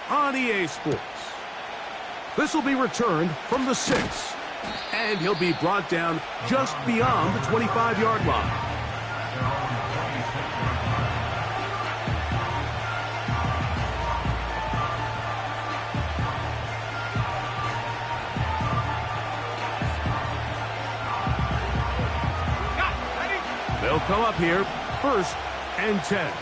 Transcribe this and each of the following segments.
on EA Sports. This will be returned from the 6. And he'll be brought down just beyond the 25-yard line. They'll come up here, 1st and 10.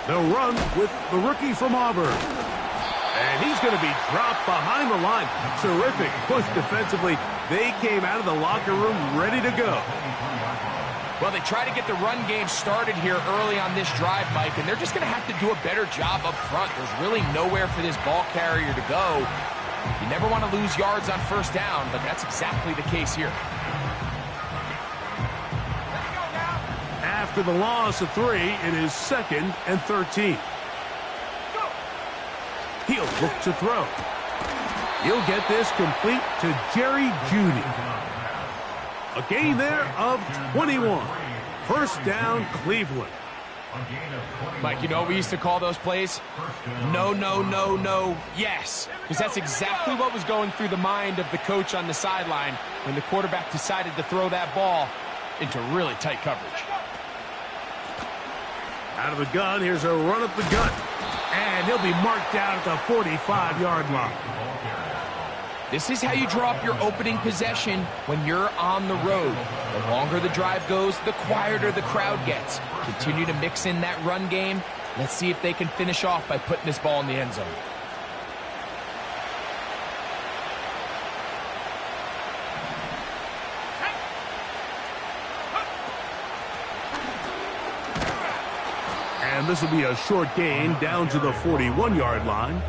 They'll run with the rookie from Auburn. And he's going to be dropped behind the line. Terrific push defensively. They came out of the locker room ready to go. Well, they try to get the run game started here early on this drive, Mike, and they're just going to have to do a better job up front. There's really nowhere for this ball carrier to go. You never want to lose yards on 1st down, but that's exactly the case here. After the loss of 3, it is 2nd and 13. He'll look to throw. He'll get this complete to Jerry Jeudy. A gain there of 21. 1st down, Cleveland. Mike, you know what we used to call those plays? No, no, no, no, yes. Because that's exactly what was going through the mind of the coach on the sideline when the quarterback decided to throw that ball into really tight coverage. Out of the gun, here's a run up the gut. And he'll be marked down at the 45-yard line. This is how you draw up your opening possession when you're on the road. The longer the drive goes, the quieter the crowd gets. Continue to mix in that run game. Let's see if they can finish off by putting this ball in the end zone. And this will be a short gain down to the 41-yard line.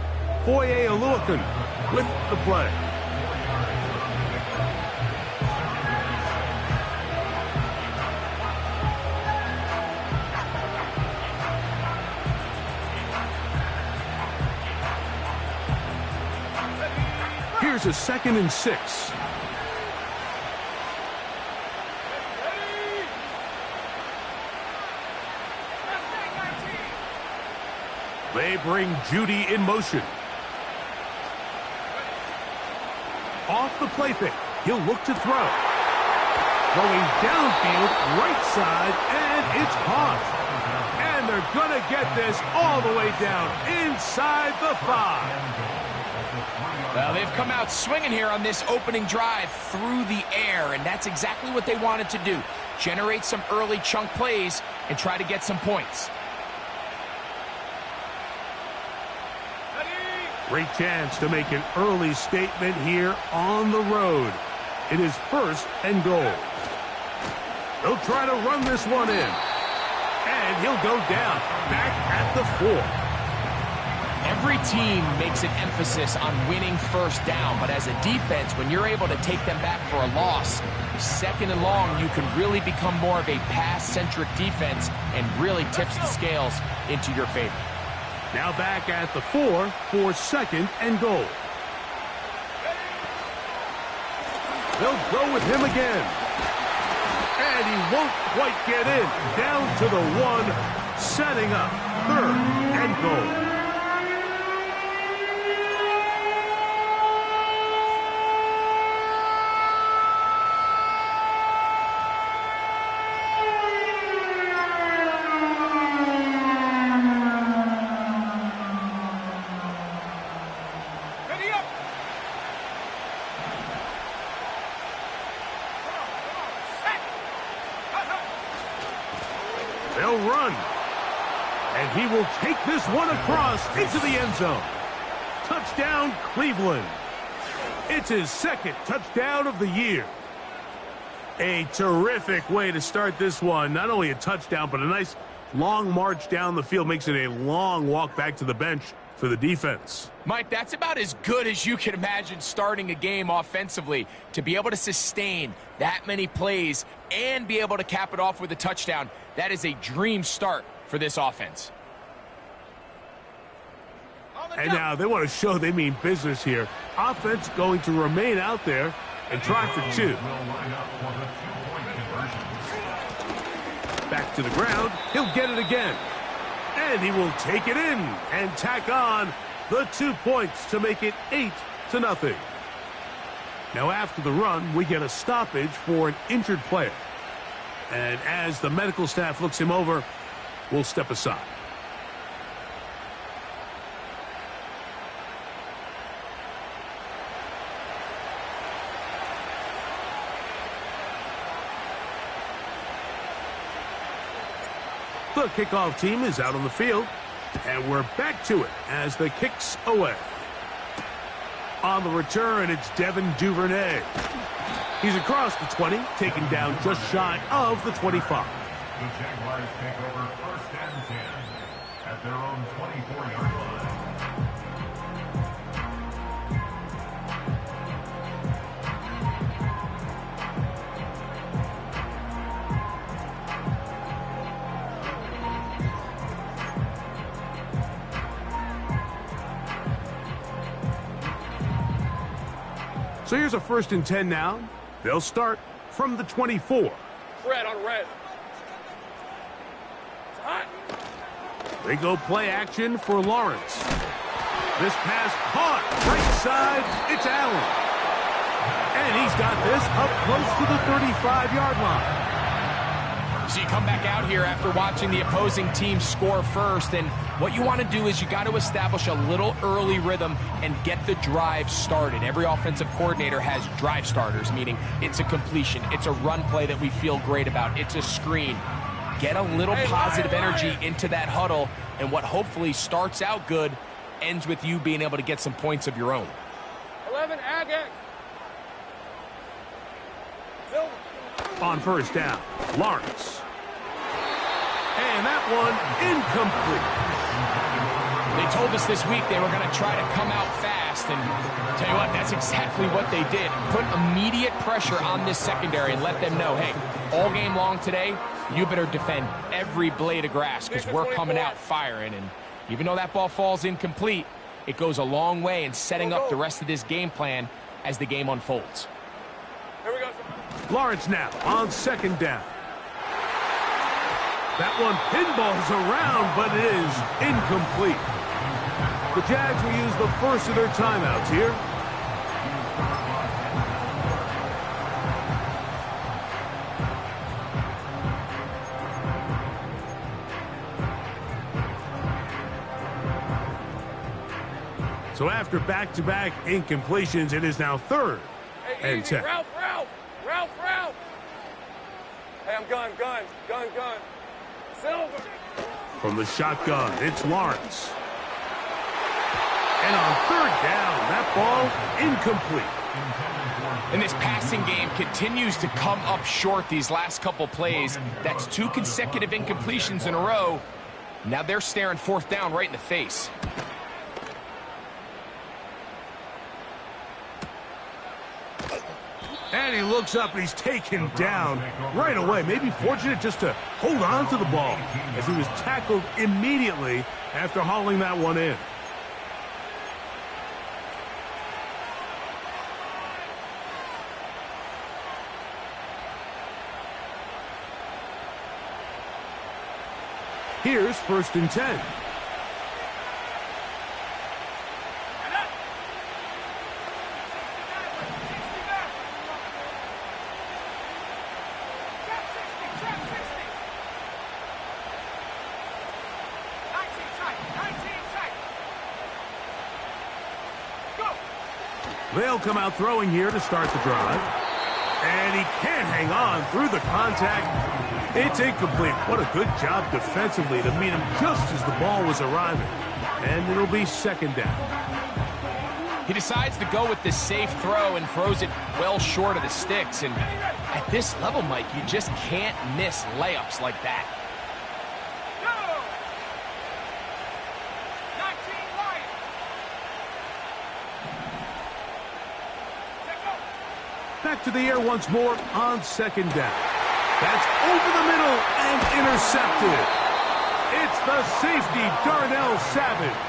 Foye Oluokun with the play. Here's a 2nd and 6. They bring Jeudy in motion. Off the play fake. He'll look to throw. Throwing downfield, right side, and it's caught. And they're going to get this all the way down inside the 5. Well, they've come out swinging here on this opening drive through the air, and that's exactly what they wanted to do. Generate some early chunk plays and try to get some points. Great chance to make an early statement here on the road. It is 1st and goal. They'll try to run this one in. And he'll go down back at the 4. Every team makes an emphasis on winning 1st down, but as a defense, when you're able to take them back for a loss, 2nd and long, you can really become more of a pass-centric defense and really tips the scales into your favor. Now back at the 4 for 2nd and goal. They'll go with him again. And he won't quite get in. Down to the 1, setting up 3rd and goal. They'll run. And he will take this one across into the end zone. Touchdown, Cleveland. It's his 2nd touchdown of the year. A terrific way to start this one. Not only a touchdown, but a nice long march down the field. Makes it a long walk back to the bench for the defense. Mike, that's about as good as you can imagine starting a game offensively. To be able to sustain that many plays and be able to cap it off with a touchdown, that is a dream start for this offense. And now they want to show they mean business here. Offense going to remain out there and try for two. Back to the ground. He'll get it again. And he will take it in and tack on the 2 points to make it 8-0. Now after the run, we get a stoppage for an injured player. And as the medical staff looks him over, we'll step aside. The kickoff team is out on the field, and we're back to it as the kick's away. On the return, it's Devin Duvernay. He's across the 20, taken down just shy of the 25. The Jaguars take over 1st and 10 at their own 24-yard line. So here's a 1st and 10 now. They'll start from the 24. Red on red. Hot. They go play action for Lawrence. This pass caught. Right side, it's Allen. And he's got this up close to the 35-yard line. So you come back out here after watching the opposing team score first, and what you want to do is you got to establish a little early rhythm and get the drive started. Every offensive coordinator has drive starters, meaning it's a completion, it's a run play that we feel great about, it's a screen. Get a little positive energy into that huddle, and what hopefully starts out good ends with you being able to get some points of your own. 11 Agate. On 1st down, Lawrence. And that one incomplete. They told us this week they were going to try to come out fast, and tell you what, that's exactly what they did. Put immediate pressure on this secondary and let them know, hey, all game long today, you better defend every blade of grass because we're coming out firing. And even though that ball falls incomplete, it goes a long way in setting up the rest of this game plan as the game unfolds. Here we go. Lawrence now on 2nd down. That one pinballs around, but it is incomplete. The Jags will use the first of their timeouts here. So after back-to-back incompletions, it is now 3rd and 10. Ralph. Hey, I'm gun. Silver. From the shotgun, it's Lawrence. And on 3rd down, that ball incomplete. And this passing game continues to come up short these last couple plays. That's 2 consecutive incompletions in a row. Now they're staring 4th down right in the face. And he looks up and he's taken down right away. Maybe fortunate just to hold on to the ball as he was tackled immediately after hauling that one in. Here's 1st and 10. They'll come out throwing here to start the drive. And he can't hang on through the contact. It's incomplete. What a good job defensively to meet him just as the ball was arriving. And it'll be 2nd down. He decides to go with the safe throw and throws it well short of the sticks. And at this level, Mike, you just can't miss layups like that. Back to the air once more on 2nd down. That's over the middle and intercepted. It's the safety, Darnell Savage.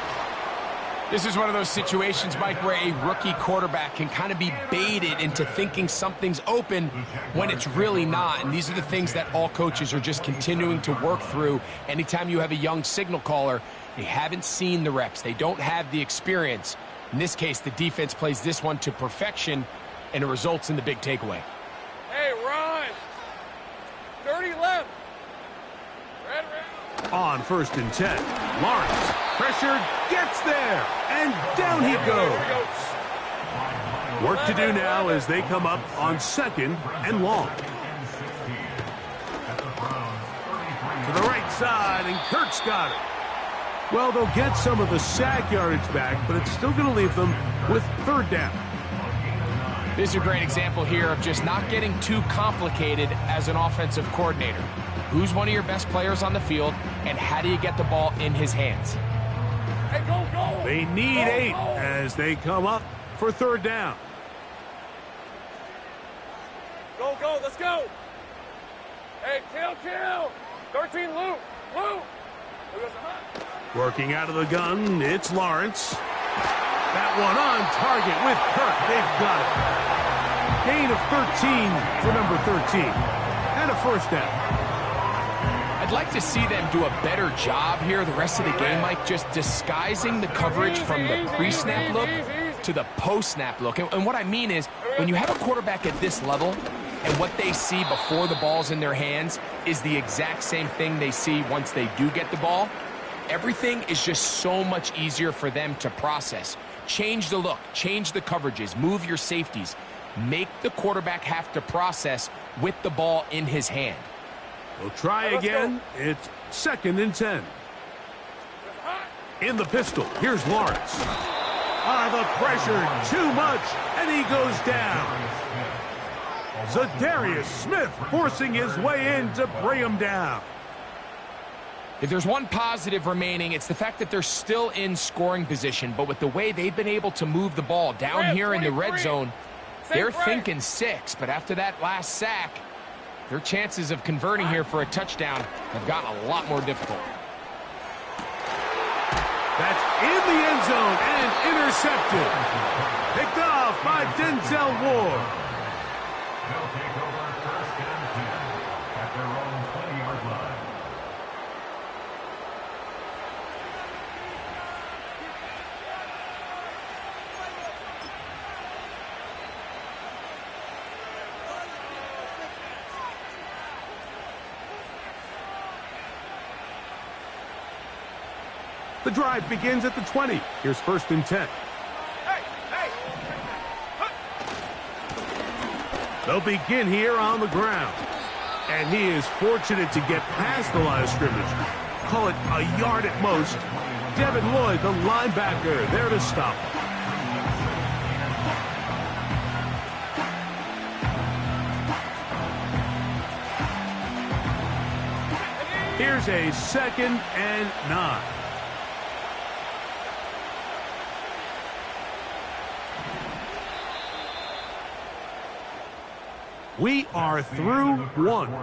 This is one of those situations, Mike, where a rookie quarterback can kind of be baited into thinking something's open when it's really not. And these are the things that all coaches are just continuing to work through. Anytime you have a young signal caller, they haven't seen the reps. They don't have the experience. In this case, the defense plays this one to perfection, and it results in the big takeaway. Hey, Ron. 30 left. Red. On 1st and 10, Lawrence, pressured, gets there, and down he goes. Work to do now as they come up on 2nd and long. To the right side, and Kurt's got it. Well, they'll get some of the sack yardage back, but it's still going to leave them with 3rd down. This is a great example here of just not getting too complicated as an offensive coordinator. Who's one of your best players on the field, and how do you get the ball in his hands? Hey, go. They need 8 as they come up for 3rd down. Go, let's go. Hey, chill. 13, Luke. Working out of the gun, it's Lawrence. That one on target with Kirk. They've got it. Gain of 13 for number 13. And a 1st down. I'd like to see them do a better job here the rest of the game, Mike, just disguising the coverage from the pre-snap look to the post-snap look. And what I mean is, when you have a quarterback at this level, and what they see before the ball's in their hands is the exact same thing they see once they do get the ball, everything is just so much easier for them to process. Change the look, change the coverages, move your safeties. Make the quarterback have to process with the ball in his hand. We'll try again. It's 2nd and 10. In the pistol, here's Lawrence. The pressure, too much, and he goes down. Zadarius Smith forcing his way in to bring him down. If there's one positive remaining, it's the fact that they're still in scoring position. But with the way they've been able to move the ball down here in the red zone, they're thinking 6. But after that last sack, their chances of converting here for a touchdown have gotten a lot more difficult. That's in the end zone and intercepted. Picked off by Denzel Ward. They'll take over 1st and 10 at their own 20-yard line. The drive begins at the 20. Here's 1st and 10. They'll begin here on the ground. And he is fortunate to get past the line of scrimmage. Call it a yard at most. Devin Lloyd, the linebacker, there to stop. Here's a 2nd and 9. We are through 1.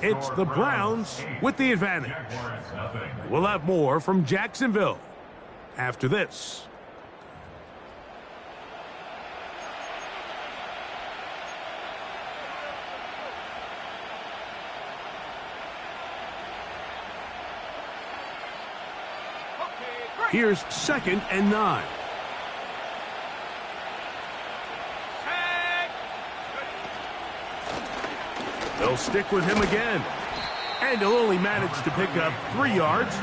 It's the Browns with the advantage. We'll have more from Jacksonville after this. Here's 2nd and 9. They'll stick with him again. And he'll only manage to pick up 3 yards.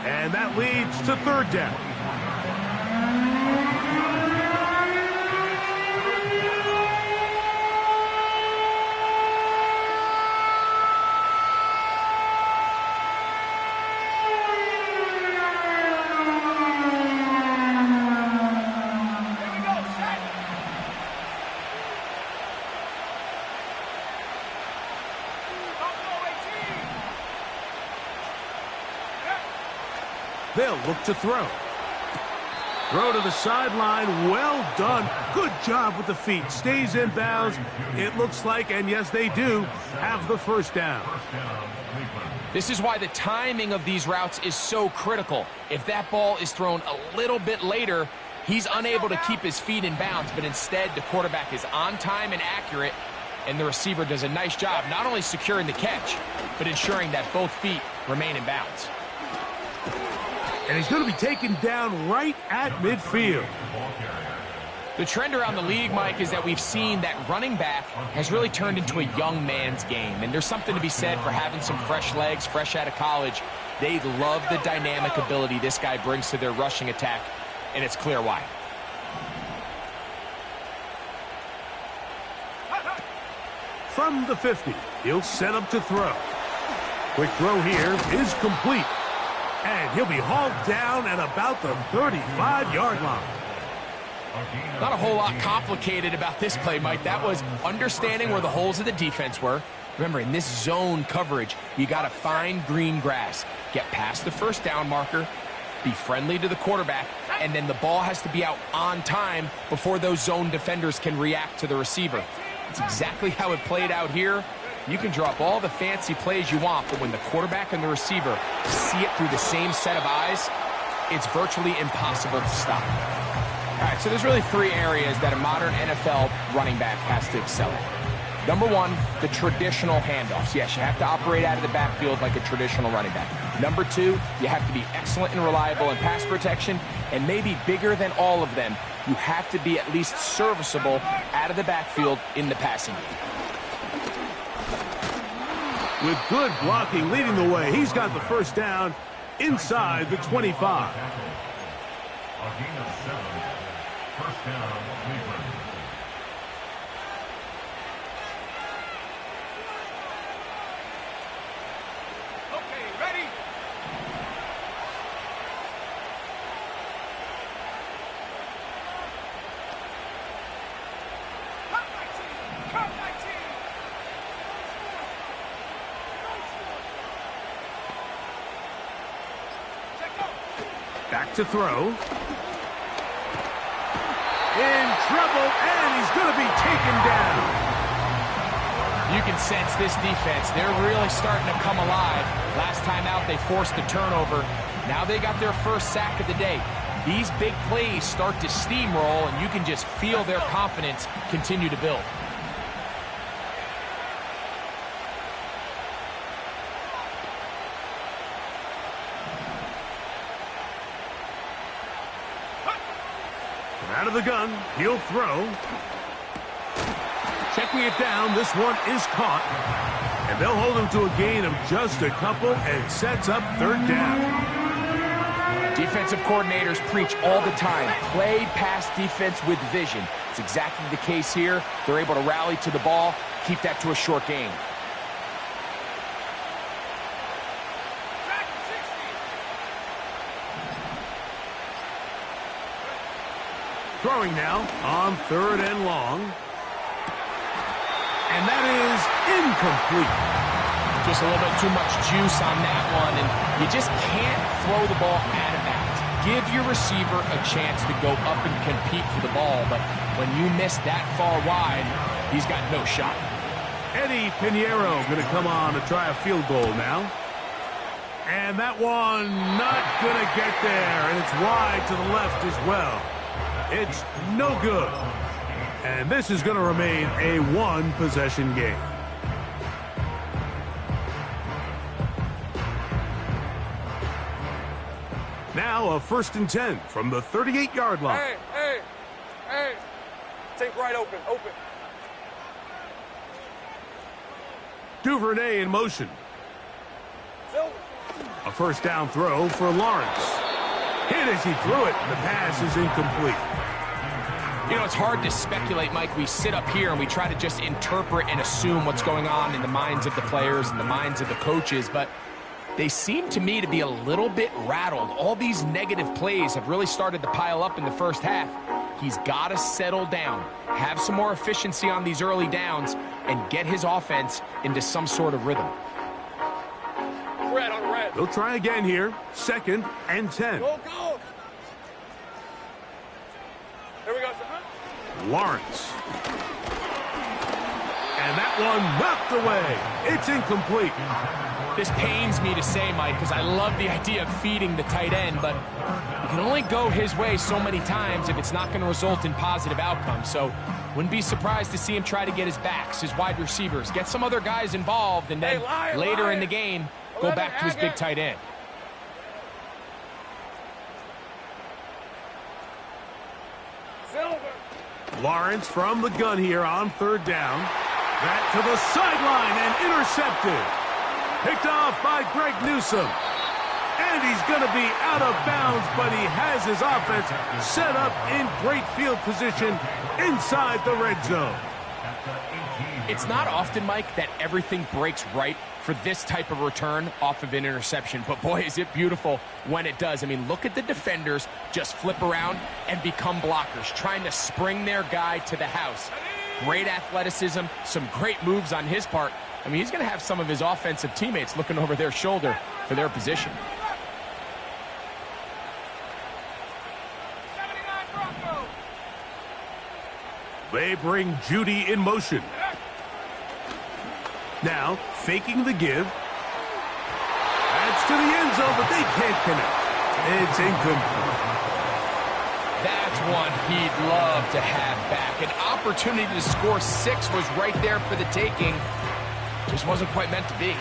And that leads to 3rd down. They'll look to throw. Throw to the sideline. Well done. Good job with the feet. Stays in bounds. It looks like, and yes, they do, have the 1st down. First down, Cleveland. This is why the timing of these routes is so critical. If that ball is thrown a little bit later, he's unable to keep his feet in bounds, but instead the quarterback is on time and accurate, and the receiver does a nice job not only securing the catch, but ensuring that both feet remain in bounds. And he's going to be taken down right at midfield. The trend around the league, Mike, is that we've seen that running back has really turned into a young man's game. And there's something to be said for having some fresh legs, fresh out of college. They love the dynamic ability this guy brings to their rushing attack, and it's clear why. From the 50, he'll set up to throw. Quick throw here is complete. And he'll be hauled down at about the 35-yard line. Not a whole lot complicated about this play, Mike. That was understanding where the holes of the defense were. Remember, in this zone coverage, you got to find green grass. Get past the first down marker, be friendly to the quarterback, and then the ball has to be out on time before those zone defenders can react to the receiver. It's exactly how it played out here. You can drop all the fancy plays you want, but when the quarterback and the receiver see it through the same set of eyes, it's virtually impossible to stop. All right, so there's really three areas that a modern NFL running back has to excel at. Number one, the traditional handoffs. Yes, you have to operate out of the backfield like a traditional running back. Number two, you have to be excellent and reliable in pass protection, and maybe bigger than all of them, you have to be at least serviceable out of the backfield in the passing game. With good blocking leading the way, he's got the first down inside the 25. A gain of 7. First down, Cleveland. Okay, ready? Cut my team! Back to throw. In trouble, and he's going to be taken down. You can sense this defense. They're really starting to come alive. Last time out, they forced the turnover. Now they got their first sack of the day. These big plays start to steamroll, and you can just feel their confidence continue to build. Out of the gun, he'll throw. Checking it down, this one is caught. And they'll hold him to a gain of just a couple and sets up third down. Defensive coordinators preach all the time, play pass defense with vision. It's exactly the case here. They're able to rally to the ball, keep that to a short gain. Throwing now on third and long. And that is incomplete. Just a little bit too much juice on that one, and you just can't throw the ball out of bounds. Give your receiver a chance to go up and compete for the ball, but when you miss that far wide, he's got no shot. Eddie Pinheiro going to come on to try a field goal now. And that one not going to get there, and it's wide to the left as well. It's no good. And this is going to remain a one-possession game. Now a 1st and 10 from the 38-yard line. Hey. Take right open. Duvernay in motion. Silver. A first down throw for Lawrence. Hit as he threw it. The pass is incomplete. You know, it's hard to speculate, Mike. We sit up here and we try to just interpret and assume what's going on in the minds of the players and the minds of the coaches, but they seem to me to be a little bit rattled. All these negative plays have really started to pile up in the first half. He's got to settle down, have some more efficiency on these early downs, and get his offense into some sort of rhythm. Red on red. They'll try again here. 2nd and 10. Go. There we go, sir. Lawrence. And that one knocked away. It's incomplete. This pains me to say, Mike, because I love the idea of feeding the tight end, but you can only go his way so many times if it's not going to result in positive outcomes. So wouldn't be surprised to see him try to get his backs, his wide receivers, get some other guys involved, and then later in the game, go back to his big tight end. Lawrence from the gun here on third down. Back to the sideline and intercepted. Picked off by Greg Newsome. And he's going to be out of bounds, but he has his offense set up in great field position inside the red zone. It's not often, Mike, that everything breaks right for this type of return off of an interception. But boy, is it beautiful when it does. I mean, look at the defenders just flip around and become blockers, trying to spring their guy to the house. Great athleticism, some great moves on his part. I mean, he's going to have some of his offensive teammates looking over their shoulder for their position. They bring Judy in motion. Now, faking the give. That's to the end zone, but they can't connect. It's incomplete. That's one he'd love to have back. An opportunity to score 6 was right there for the taking. Just wasn't quite meant to be.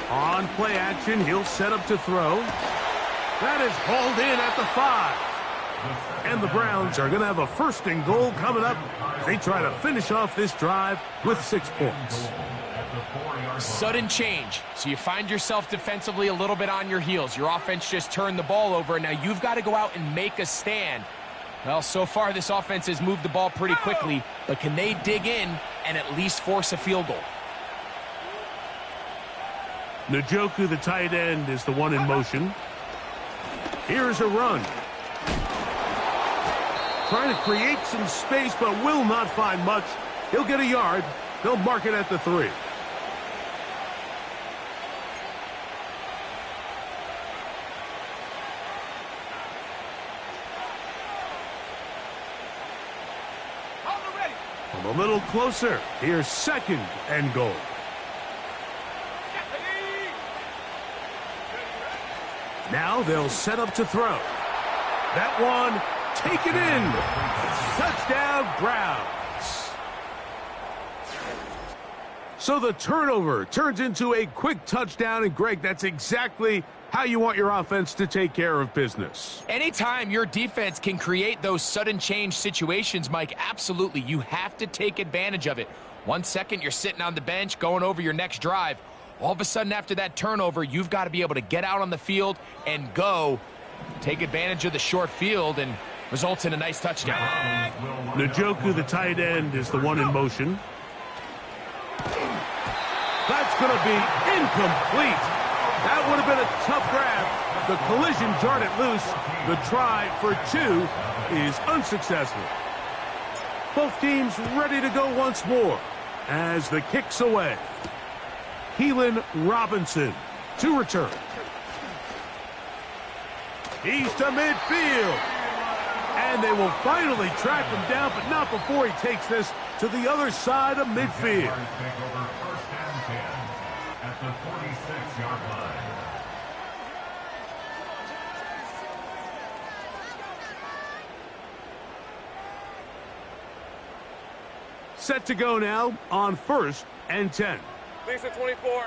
On play action, he'll set up to throw. That is hauled in at the 5. And the Browns are going to have a first and goal coming up as they try to finish off this drive with 6 points. Sudden change. So you find yourself defensively a little bit on your heels. Your offense just turned the ball over, and now you've got to go out and make a stand. Well, so far this offense has moved the ball pretty quickly, but can they dig in and at least force a field goal? Njoku, the tight end, is the one in motion. Here's a run. Trying to create some space, but will not find much. He'll get a yard. They'll mark it at the 3. From a little closer, here's second and goal. Now they'll set up to throw. That one, taken in. Touchdown, Browns. So the turnover turns into a quick touchdown, and Greg, that's exactly how you want your offense to take care of business. Anytime your defense can create those sudden change situations, Mike, absolutely, you have to take advantage of it. 1 second, you're sitting on the bench going over your next drive. All of a sudden, after that turnover, you've got to be able to get out on the field and go. Take advantage of the short field and results in a nice touchdown. Njoku, the tight end, is the one in motion. That's going to be incomplete. That would have been a tough grab. The collision jarred it loose. The try for 2 is unsuccessful. Both teams ready to go once more as the kick's away. Keelan Robinson to return. He's to midfield. And they will finally track him down, but not before he takes this to the other side of midfield. At the 46-yard line. Set to go now on 1st and 10. Lisa 24.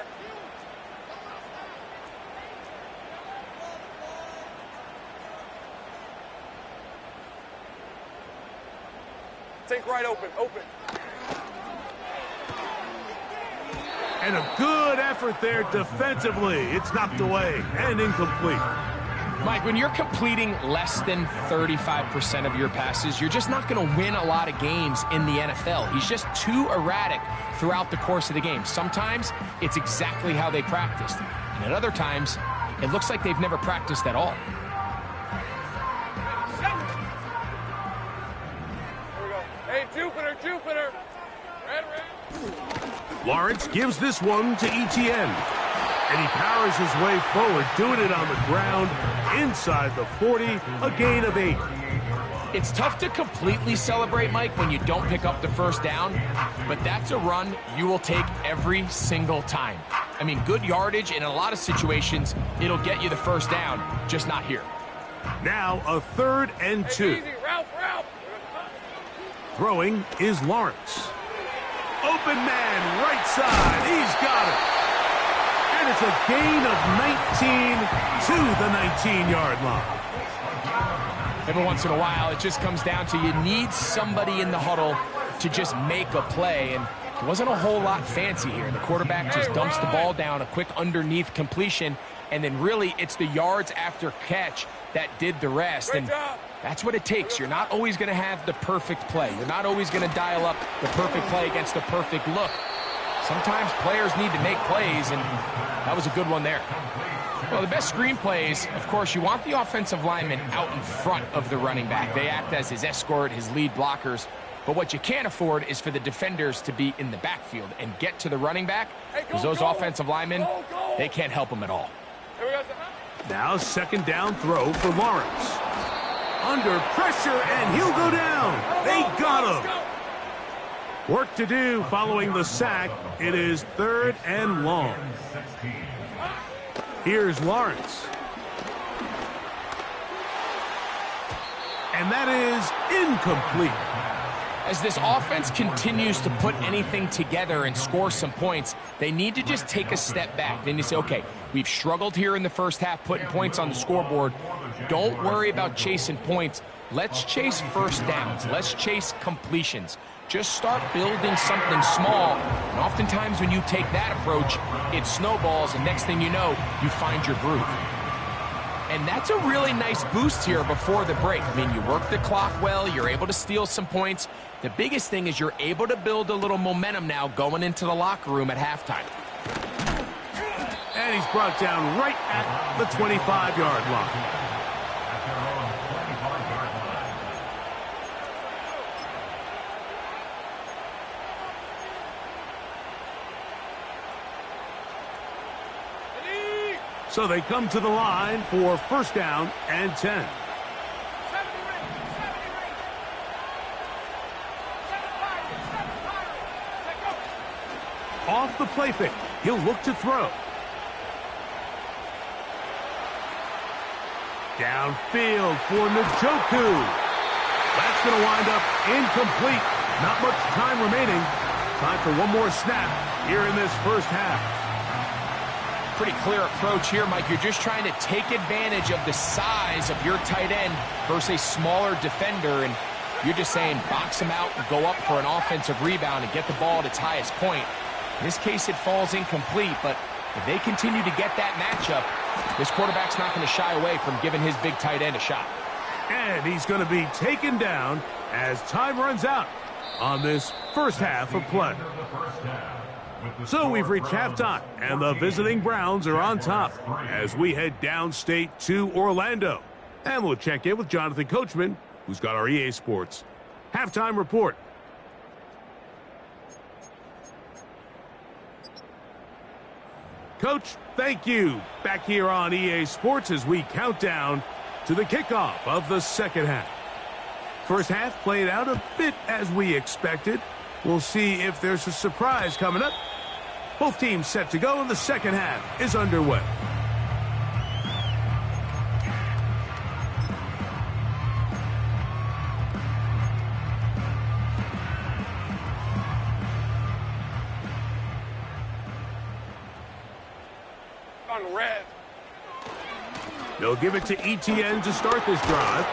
Take right open. And a good effort there defensively. It's knocked away and incomplete. Mike, when you're completing less than 35% of your passes, you're just not going to win a lot of games in the NFL. He's just too erratic throughout the course of the game. Sometimes it's exactly how they practiced. And at other times, it looks like they've never practiced at all. Here we go. Hey, Jupiter. Red. Lawrence gives this one to Etienne. And he powers his way forward, doing it on the ground, inside the 40, a gain of 8. It's tough to completely celebrate, Mike, when you don't pick up the first down, but that's a run you will take every single time. I mean, good yardage, and in a lot of situations, it'll get you the first down, just not here. Now a 3rd and 2. Throwing is Lawrence. Open man, right side, he's got it. And it's a gain of 19 to the 19-yard line. Every once in a while, it just comes down to you need somebody in the huddle to just make a play, and it wasn't a whole lot fancy here. The quarterback just dumps the ball down, a quick underneath completion, and then really it's the yards after catch that did the rest. And that's what it takes. You're not always going to have the perfect play. You're not always going to dial up the perfect play against the perfect look. Sometimes players need to make plays, and that was a good one there. Well, the best screen plays, of course, you want the offensive lineman out in front of the running back. They act as his escort, his lead blockers. But what you can't afford is for the defenders to be in the backfield and get to the running back, because those offensive linemen, they can't help them at all. Now 2nd down throw for Lawrence. Under pressure, and he'll go down. They got him. Work to do following the sack. It is 3rd and long. Here's Lawrence. And that is incomplete. As this offense continues to put anything together and score some points, they need to just take a step back. Then you say, okay, we've struggled here in the first half putting points on the scoreboard. Don't worry about chasing points. Let's chase first downs. Let's chase completions. Just start building something small. And oftentimes when you take that approach, it snowballs, and next thing you know, you find your groove. And that's a really nice boost here before the break. I mean, you work the clock well, you're able to steal some points. The biggest thing is you're able to build a little momentum now going into the locker room at halftime. And he's brought down right at the 25-yard line. So they come to the line for 1st down and 10. Off the play fake, he'll look to throw. Downfield for Njoku. That's going to wind up incomplete. Not much time remaining. Time for one more snap here in this first half. Pretty clear approach here, Mike. You're just trying to take advantage of the size of your tight end versus a smaller defender, and you're just saying box him out and go up for an offensive rebound and get the ball at its highest point. In this case, it falls incomplete, but if they continue to get that matchup, this quarterback's not going to shy away from giving his big tight end a shot. And he's going to be taken down as time runs out on this first half of play. So we've reached halftime, and the visiting Browns are on top as we head downstate to Orlando. And we'll check in with Jonathan Coachman, who's got our EA Sports halftime report. Coach, thank you. Back here on EA Sports as we count down to the kickoff of the second half. First half played out a bit as we expected. We'll see if there's a surprise coming up. Both teams set to go, and the second half is underway. On red. They'll give it to Etienne to start this drive.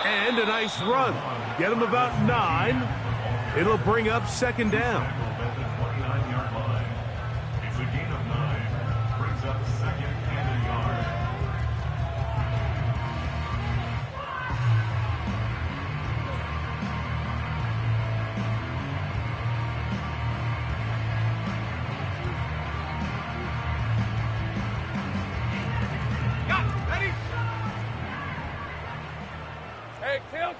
And a nice run. Get him about 9. It'll bring up 2nd down. It's a gain of 9. Brings up 2nd and a yard. Ready? Hey, kill.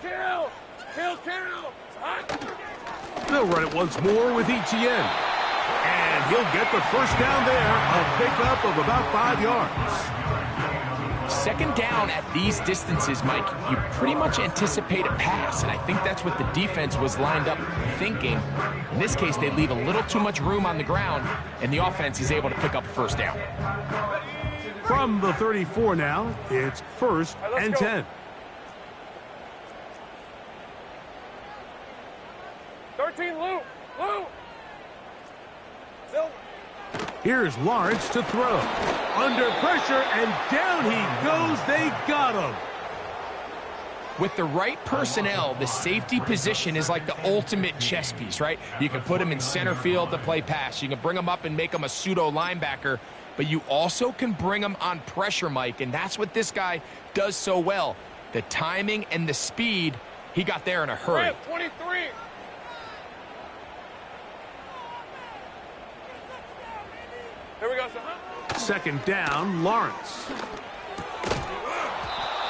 They'll run it once more with Etienne. And he'll get the first down there, a pickup of about 5 yards. Second down at these distances, Mike, you pretty much anticipate a pass, and I think that's what the defense was lined up thinking. In this case, they leave a little too much room on the ground, and the offense is able to pick up a first down. From the 34 now, it's 1st and 10. 13, Lou. Silver. Here's Lawrence to throw. Under pressure, and down he goes. They got him. With the right personnel, the safety position is like the ultimate chess piece, right? You can put him in center field to play pass. You can bring him up and make him a pseudo linebacker, but you also can bring him on pressure, Mike, and that's what this guy does so well. The timing and the speed, he got there in a hurry. 23. Here we go, son. Second down, Lawrence.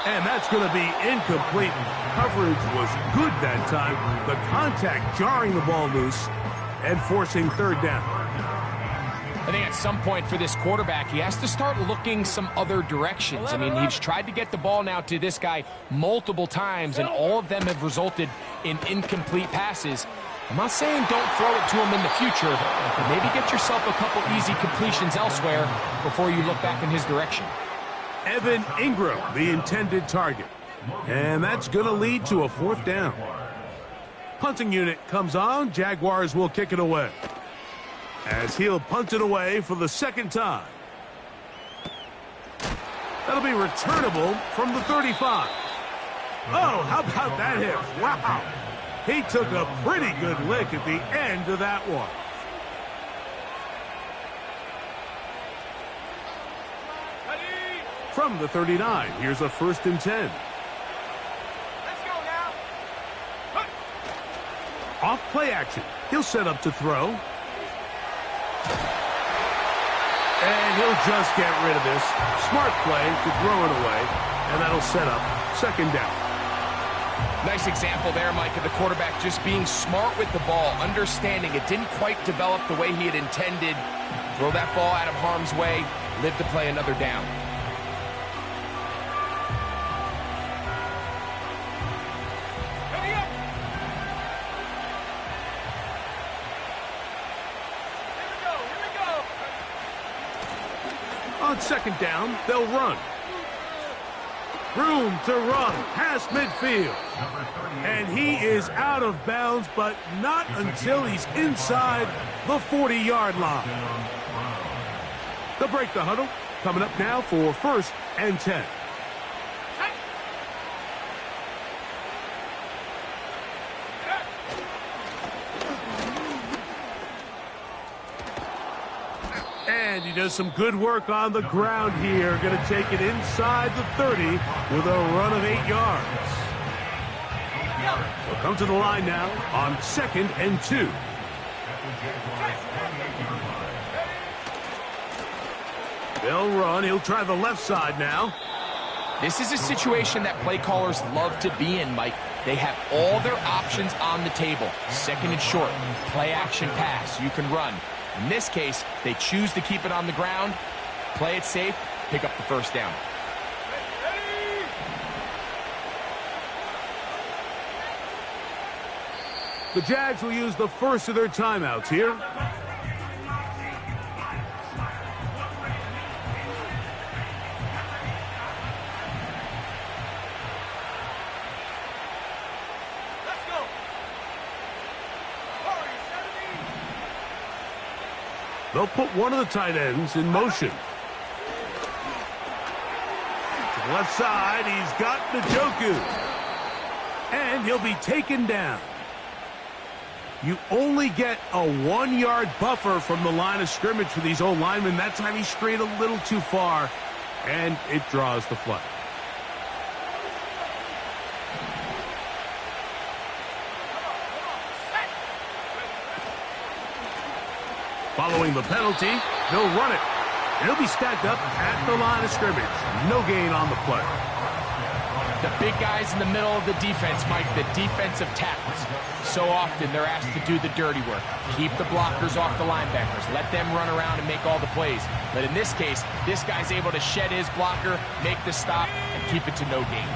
And that's going to be incomplete. Coverage was good that time. The contact jarring the ball loose and forcing third down. I think at some point for this quarterback, he has to start looking some other directions. I mean, he's tried to get the ball now to this guy multiple times, and all of them have resulted in incomplete passes. I'm not saying don't throw it to him in the future, but maybe get yourself a couple easy completions elsewhere before you look back in his direction. Evan Ingram, the intended target. And that's going to lead to a 4th down. Punting unit comes on. Jaguars will kick it away, as he'll punt it away for the second time. That'll be returnable from the 35. Oh, how about that hit? Wow. He took a pretty good lick at the end of that one. From the 39, here's a 1st and 10. Let's go now. Off play action. He'll set up to throw. And he'll just get rid of this. Smart play to throw it away. And that'll set up second down. Nice example there, Mike, of the quarterback just being smart with the ball, understanding it didn't quite develop the way he had intended. Throw that ball out of harm's way, live to play another down. On second down, they'll run. Room to run past midfield. And he is out of bounds, but not until he's inside the 40-yard line. They'll break the huddle. Coming up now for 1st and 10. And he does some good work on the ground here. Going to take it inside the 30 with a run of 8 yards. We'll come to the line now on 2nd and 2. They'll run. He'll try the left side now. This is a situation that play callers love to be in, Mike. They have all their options on the table. 2nd and short, play action pass, you can run. In this case, they choose to keep it on the ground, play it safe, pick up the first down. The Jags will use the first of their timeouts here. Let's go. They'll put one of the tight ends in motion. To the left side, he's got Njoku. And he'll be taken down. You only get a 1-yard buffer from the line of scrimmage for these old linemen. That time he strayed a little too far, and it draws the flag. Following the penalty, they'll run it. And he'll be stacked up at the line of scrimmage. No gain on the play. The big guys in the middle of the defense, Mike, the defensive tackles. So often they're asked to do the dirty work. Keep the blockers off the linebackers. Let them run around and make all the plays. But in this case, this guy's able to shed his blocker, make the stop, and keep it to no gain.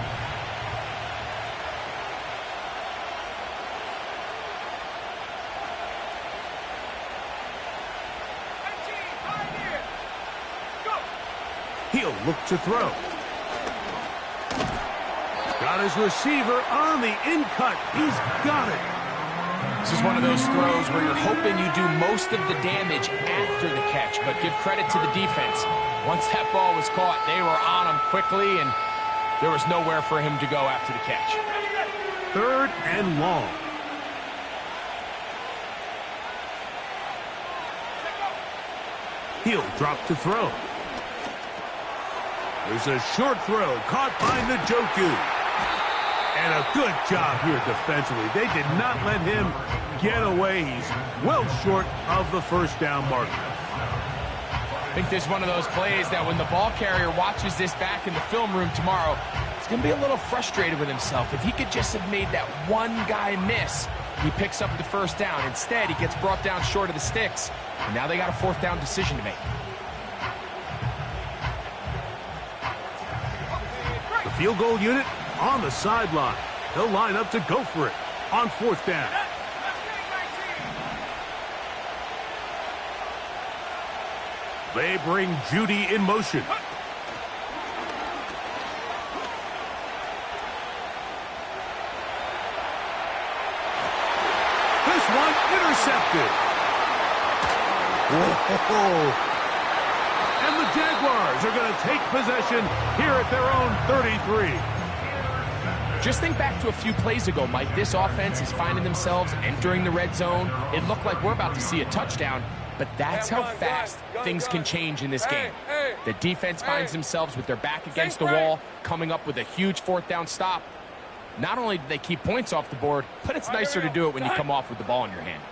He'll look to throw. Got his receiver on the in-cut. He's got it. This is one of those throws where you're hoping you do most of the damage after the catch, but give credit to the defense. Once that ball was caught, they were on him quickly, and there was nowhere for him to go after the catch. 3rd and long. He'll drop to throw. There's a short throw caught by Njoku. And a good job here defensively. They did not let him get away. He's well short of the first down marker. I think this is one of those plays that when the ball carrier watches this back in the film room tomorrow, he's going to be a little frustrated with himself. If he could just have made that one guy miss, he picks up the first down. Instead, he gets brought down short of the sticks. And now they got a 4th down decision to make. The field goal unit on the sideline. They'll line up to go for it on 4th down. They bring Judy in motion. This one intercepted. Whoa. And the Jaguars are going to take possession here at their own 33. Just think back to a few plays ago, Mike. This offense is finding themselves entering the red zone. It looked like we're about to see a touchdown, but that's how fast things can change in this game. The defense finds themselves with their back against the wall, coming up with a huge 4th down stop. Not only do they keep points off the board, but it's nicer to do it when you come off with the ball in your hand.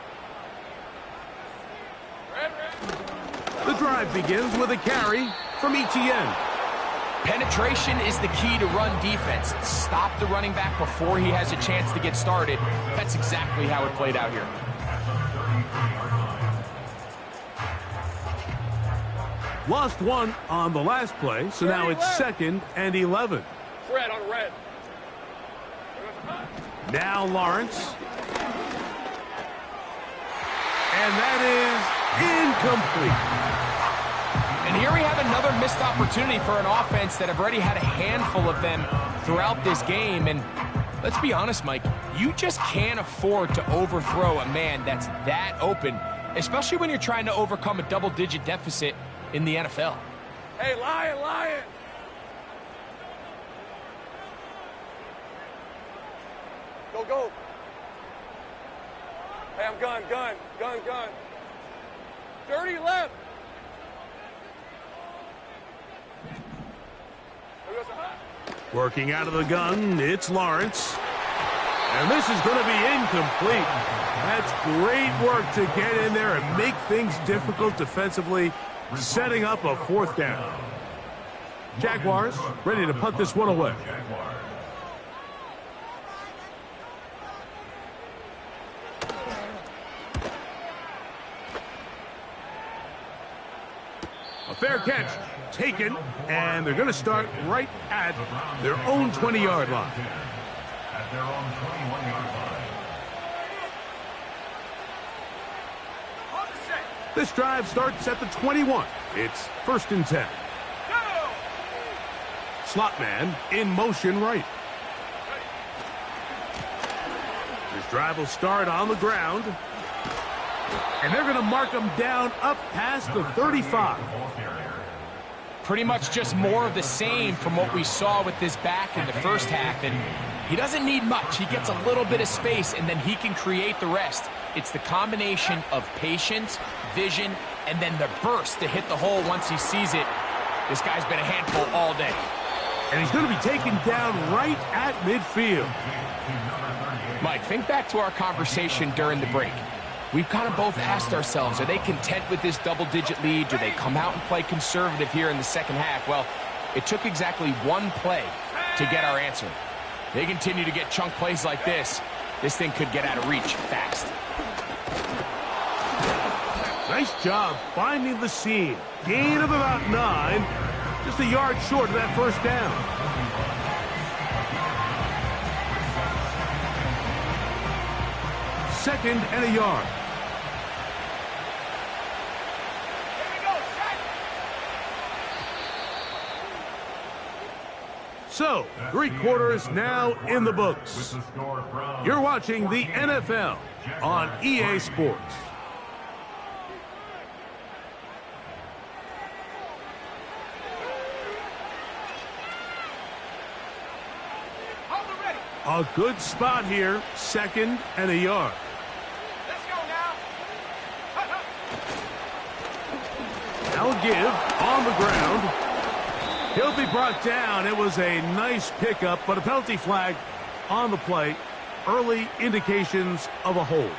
The drive begins with a carry from Etienne. Penetration is the key to run defense. Stop the running back before he has a chance to get started. That's exactly how it played out here. Lost one on the last play, so now it's 2nd and 11. Red on red. Now Lawrence. And that is incomplete. And here we have another missed opportunity for an offense that have already had a handful of them throughout this game. And let's be honest, Mike, you just can't afford to overthrow a man that's that open, especially when you're trying to overcome a double-digit deficit in the NFL. Hey, Lion! Go. Hey, I'm gun. 30 left. Working out of the gun, it's Lawrence. And this is going to be incomplete. That's great work to get in there and make things difficult defensively, setting up a 4th down. Jaguars ready to punt this one away. A fair catch taken, and they're going to start right at their own 20-yard line. At their own 21-yard line. This drive starts at the 21. It's 1st and 10. Slot man in motion right. This drive will start on the ground. And they're going to mark him down up past the 35. Pretty much just more of the same from what we saw with this back in the first half. And he doesn't need much. He gets a little bit of space, and then he can create the rest. It's the combination of patience, vision, and then the burst to hit the hole once he sees it. This guy's been a handful all day. And he's going to be taken down right at midfield. Mike, think back to our conversation during the break. We've kind of both asked ourselves, are they content with this double-digit lead? Do they come out and play conservative here in the second half? Well, it took exactly one play to get our answer. They continue to get chunk plays like this. This thing could get out of reach fast. Nice job finding the seam. Gain of about 9. Just a yard short of that first down. Second and a yard. So, 3 quarters now in the books. You're watching the NFL on EA Sports. A good spot here, second and a yard. Let's go now. Now give on the ground. He'll be brought down. It was a nice pickup, but a penalty flag on the play. Early indications of a hold.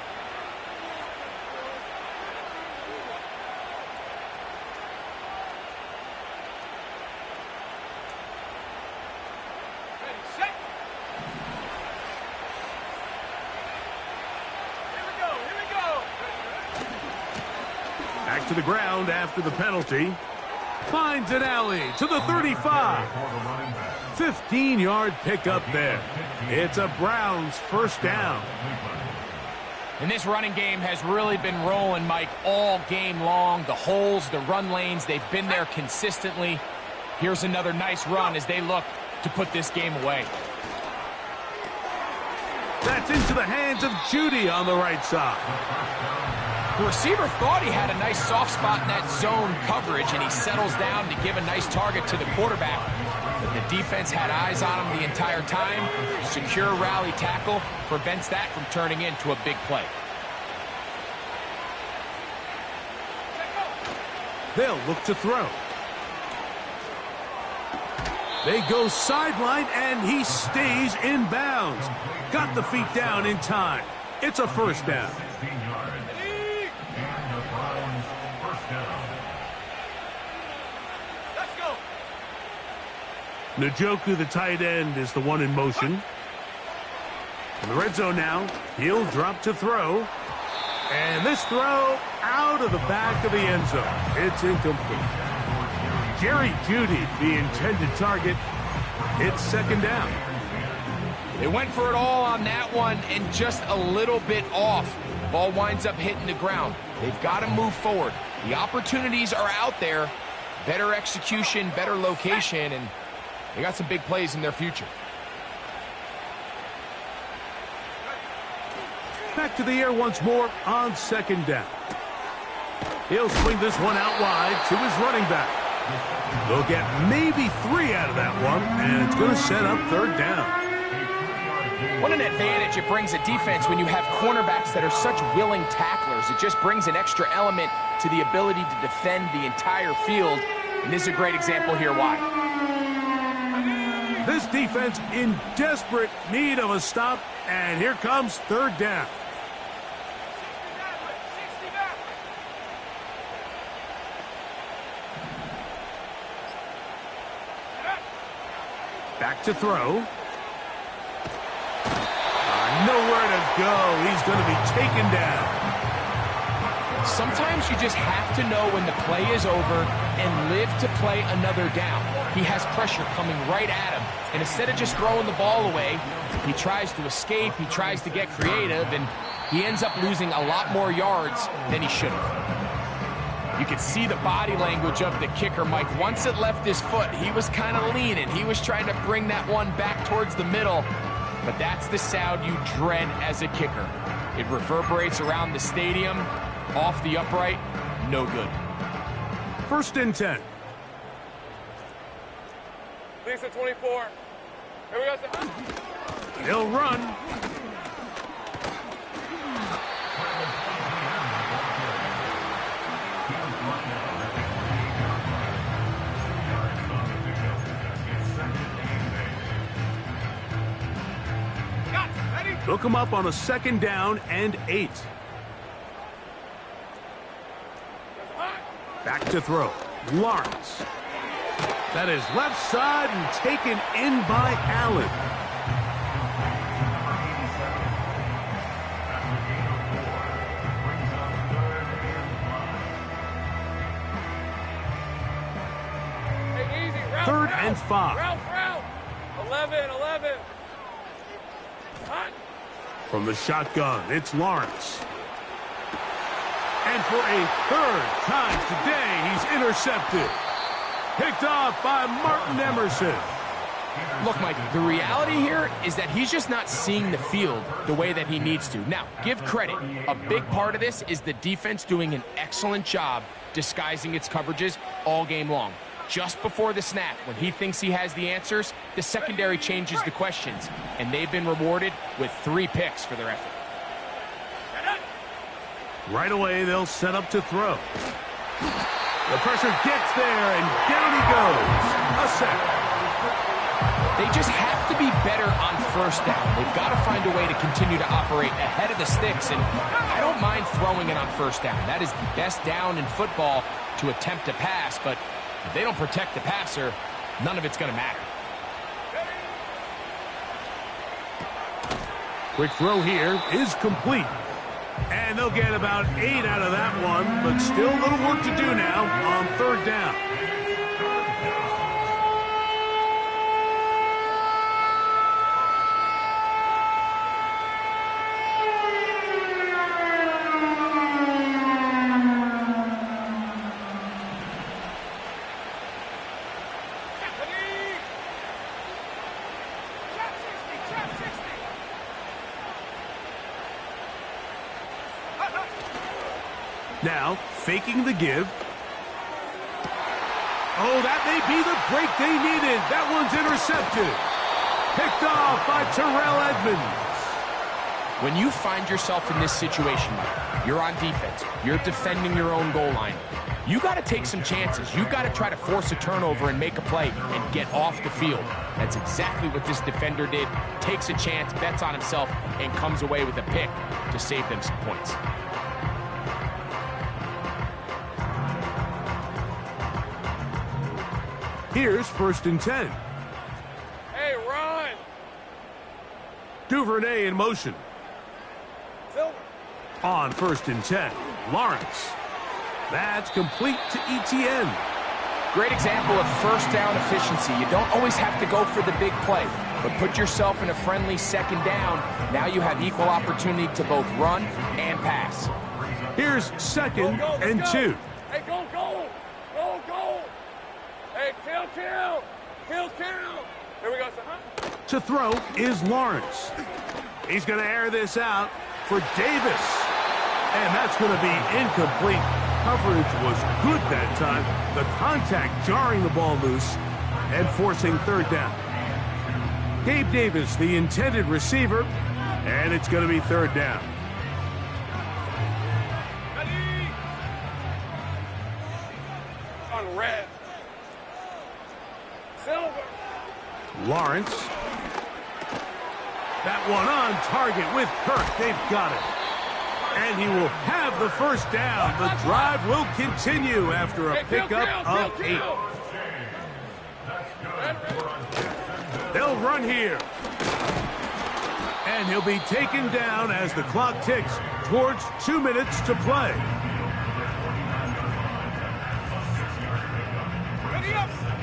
Back to the ground after the penalty. Finds an alley to the 35. 15-yard pickup there. It's a Browns first down. And this running game has really been rolling, Mike, all game long. The holes, the run lanes, they've been there consistently. Here's another nice run as they look to put this game away. That's into the hands of Judy on the right side. The receiver thought he had a nice soft spot in that zone coverage, and he settles down to give a nice target to the quarterback. But the defense had eyes on him the entire time. Secure rally tackle prevents that from turning into a big play. They'll look to throw. They go sideline, and he stays in bounds. Got the feet down in time. It's a first down. Njoku, the tight end, is the one in motion. In the red zone now, he'll drop to throw. And this throw out of the back of the end zone. It's incomplete. Jerry Jeudy, the intended target. It's second down. They went for it all on that one and just a little bit off. Ball winds up hitting the ground. They've got to move forward. The opportunities are out there. Better execution, better location, and they got some big plays in their future. Back to the air once more on second down. He'll swing this one out wide to his running back. They'll get maybe 3 out of that one, and it's going to set up third down. What an advantage it brings a defense when you have cornerbacks that are such willing tacklers. It just brings an extra element to the ability to defend the entire field, and this is a great example here why. This defense in desperate need of a stop, and here comes third down. Back to throw. Nowhere to go. He's going to be taken down. Sometimes you just have to know when the play is over and live to play another down. He has pressure coming right at him, and instead of just throwing the ball away, he tries to escape, he tries to get creative, and he ends up losing a lot more yards than he should have. You could see the body language of the kicker, Mike. Once it left his foot, he was kind of leaning. He was trying to bring that one back towards the middle, but that's the sound you dread as a kicker. It reverberates around the stadium, off the upright, no good. First and 10. Lisa 24. Here we go. He'll run. Look him up on a second down and 8. Back to throw. Lawrence. That is left side and taken in by Allen. Hey, easy. Route, 3rd route. and 5. Route. 11. Hot. From the shotgun, it's Lawrence. And for a 3rd time today, he's intercepted. Picked off by Martin Emerson. Look, Mike, the reality here is that he's just not seeing the field the way that he needs to. Now, give credit. A big part of this is the defense doing an excellent job disguising its coverages all game long. Just before the snap, when he thinks he has the answers, the secondary changes the questions, and they've been rewarded with 3 picks for their effort. Right away, they'll set up to throw. The pressure gets there, and down he goes. A sack. They just have to be better on 1st down. They've got to find a way to continue to operate ahead of the sticks, and I don't mind throwing it on 1st down. That is the best down in football to attempt to pass, but if they don't protect the passer, none of it's going to matter. Quick throw here is complete. And they'll get about 8 out of that one, but still a little work to do now on 3rd down. Now, faking the give. Oh, that may be the break they needed. That one's intercepted. Picked off by Terrell Edmonds. When you find yourself in this situation, you're on defense, you're defending your own goal line, you got to take some chances. You got to try to force a turnover and make a play and get off the field. That's exactly what this defender did. Takes a chance, bets on himself, and comes away with a pick to save them some points. Here's 1st and 10. Hey, run. Duvernay in motion. Silver. On 1st and 10, Lawrence. That's complete to ETN. Great example of 1st down efficiency. You don't always have to go for the big play, but put yourself in a friendly 2nd down. Now you have equal opportunity to both run and pass. Here's 2nd and 2. Hey, go. Hey, kill. Here we go, son. To throw is Lawrence. He's going to air this out for Davis. And that's going to be incomplete. Coverage was good that time. The contact jarring the ball loose and forcing 3rd down. Gabe Davis, the intended receiver, and it's going to be 3rd down. On red. Silver. Lawrence. That one on target with Kirk. They've got it. And he will have the 1st down. The drive will continue after a pickup of 8. They'll run here. And he'll be taken down as the clock ticks towards 2 minutes to play.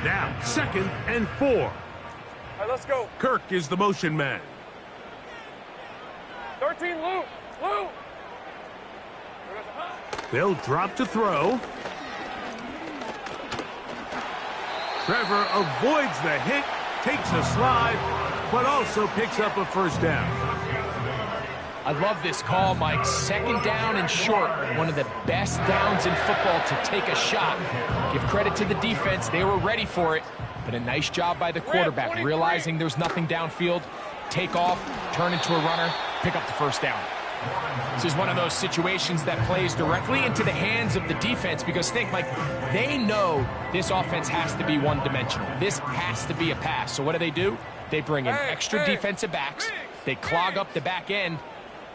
Now, 2nd and 4. All right, let's go. Kirk is the motion man. 13, Lou. They'll drop to throw. Trevor avoids the hit, takes a slide, but also picks up a 1st down. I love this call, Mike. 2nd down and short. One of the best downs in football to take a shot. Give credit to the defense. They were ready for it. But a nice job by the quarterback, realizing there's nothing downfield. Take off, turn into a runner, pick up the 1st down. This is one of those situations that plays directly into the hands of the defense because think, Mike, they know this offense has to be one-dimensional. This has to be a pass. So what do? They bring in extra defensive backs. They clog up the back end.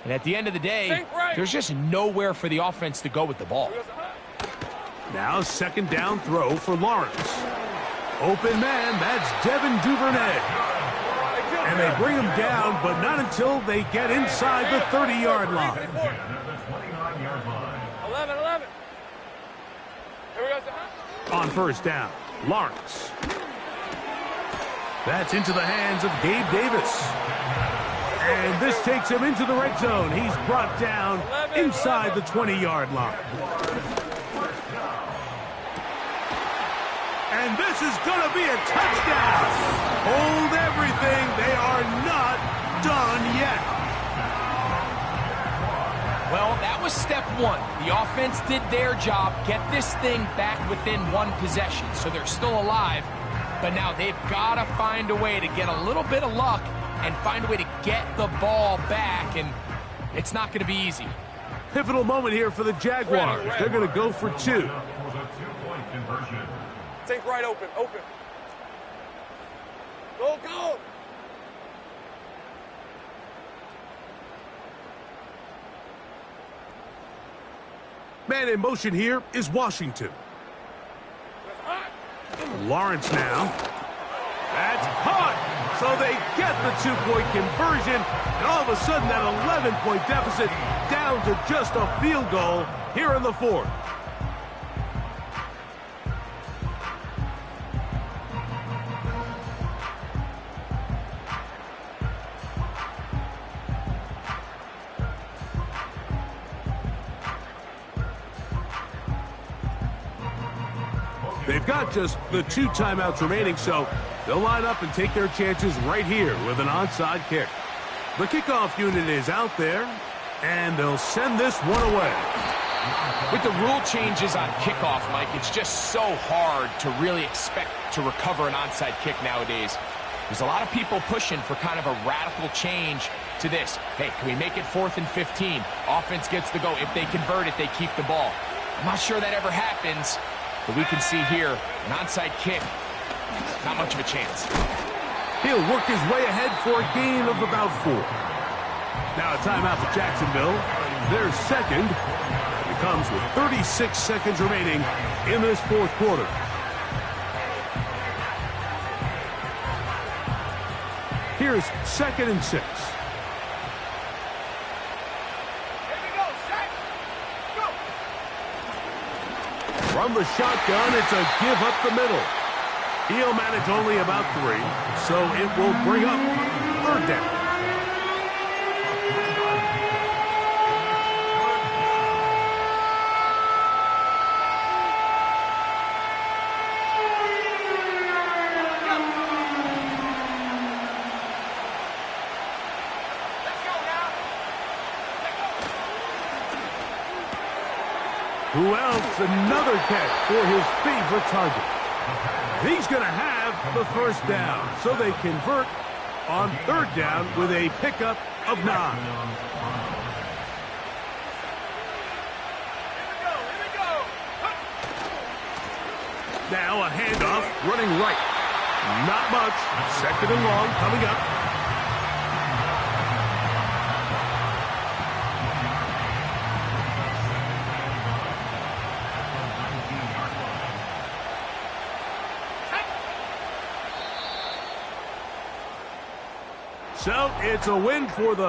And at the end of the day, there's just nowhere for the offense to go with the ball. Now 2nd down throw for Lawrence. Open man, that's Devin Duvernay. And they bring him down, but not until they get inside the 30-yard line. 11. Here we go, On first down, Lawrence. That's into the hands of Gabe Davis. And this takes him into the red zone. He's brought down inside the 20-yard line. And this is going to be a touchdown. Hold everything. They are not done yet. Well, that was step one. The offense did their job, get this thing back within one possession, so they're still alive. But now they've got to find a way to get a little bit of luck and find a way to get the ball back, and it's not going to be easy. Pivotal moment here for the Jaguars. They're going to go for two. Take right open. Go. Man in motion here is Washington. Lawrence now. That's caught. So they get the two-point conversion. And all of a sudden, that 11-point deficit down to just a field goal here in the fourth. They've got just the 2 timeouts remaining, so they'll line up and take their chances right here with an onside kick. The kickoff unit is out there, and they'll send this one away. With the rule changes on kickoff, Mike, it's just so hard to really expect to recover an onside kick nowadays. There's a lot of people pushing for kind of a radical change to this. Hey, can we make it 4th and 15? Offense gets the go. If they convert it, they keep the ball. I'm not sure that ever happens. But we can see here, an onside kick, not much of a chance. He'll work his way ahead for a gain of about 4. Now a timeout for Jacksonville. Their second. It comes with 36 seconds remaining in this fourth quarter. Here's 2nd and 6. From the shotgun, it's a give up the middle. He'll manage only about 3, so it will bring up 3rd down. Who else? Another catch for his favorite target. He's going to have the first down. So they convert on 3rd down with a pickup of 9. Here we go. Now a handoff running right. Not much. 2nd and long coming up. So it's a win for the